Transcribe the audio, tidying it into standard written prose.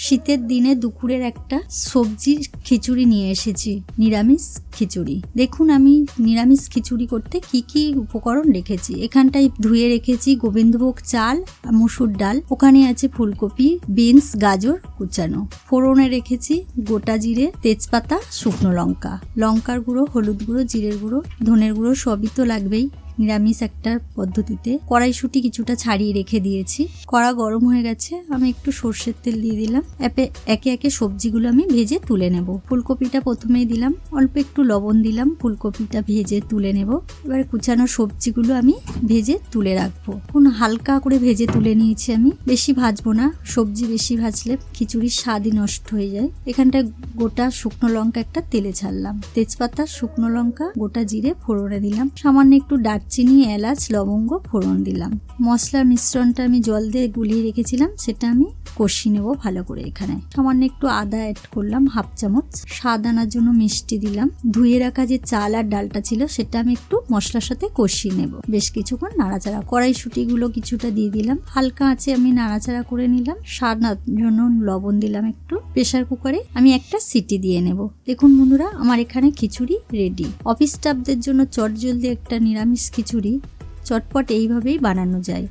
শীতের দিনে দুপুরের একটা সবজির খিচুড়ি নিয়ে এসেছি, নিরামিষ খিচুড়ি। দেখুন আমি নিরামিষ খিচুড়ি করতে কি কি উপকরণ রেখেছি। এখানটায় ধুয়ে রেখেছি গোবিন্দভোগ চাল, মসুর ডাল, ওখানে আছে ফুলকপি, বিনস, গাজর কুচানো। ফোড়নে রেখেছি গোটা জিরে, তেজপাতা, শুকনো লঙ্কা, লঙ্কার গুঁড়ো, হলুদ গুঁড়ো, জিরের গুঁড়ো, ধনের গুঁড়ো সবই তো লাগবেই নিরামিষ একটা পদ্ধতিতে। কড়াইশুঁটি কিছুটা ছাড়িয়ে রেখে দিয়েছি। কড়া গরম হয়ে গেছে, আমি একটু সর্ষের তেল দিয়ে দিলাম। একে একে সবজিগুলো আমি ভেজে তুলে নেব। ফুলকপিটা প্রথমেই দিলাম, অল্প একটু লবণ দিলাম, ফুলকপিটা ভেজে তুলে নেব। এবার কুচানো সবজিগুলো আমি ভেজে তুলে রাখবো। হালকা করে ভেজে তুলে নিয়েছি আমি, বেশি ভাজবো না, সবজি বেশি ভাজলে খিচুড়ির স্বাদই নষ্ট হয়ে যায়। এখানটায় গোটা শুকনো লঙ্কা একটা তেলে ছাড়লাম, তেজপাতা, শুকনো লঙ্কা, গোটা জিরে ফোড়নে দিলাম, সামান্য একটু দারচিনি, এলাচ, লবঙ্গ ফোড়ন দিলাম। মশলার মিশ্রণটা আমি জল দিয়ে গুলিয়ে রেখেছিলাম, সেটা আমি কষিয়ে নেব ভালো করে। এখানে সামান্য একটু আদা অ্যাড করলাম, হাফ চামচ। স্বাদ আনার জন্য মিষ্টি দিলাম। ধুয়ে রাখা যে চাল আর ডালটা ছিল সেটা আমি একটু মশলার সাথে কষিয়ে নেব, বেশ কিছুক্ষণ নাড়াচাড়া। কড়াইশুঁটিগুলো কিছুটা দিয়ে দিলাম, হালকা আঁচে আমি নাড়াচাড়া করে নিলাম। স্বাদ জন্য লবণ দিলাম একটু। প্রেসার কুকারে আমি একটা সিটি দিয়ে নেব। দেখুন বন্ধুরা, আমার এখানে খিচুড়ি রেডি। অফিস স্টাফদের জন্য চটজলদি একটা নিরামিষ খিচুড়ি চটপট এইভাবেই বানানো যায়।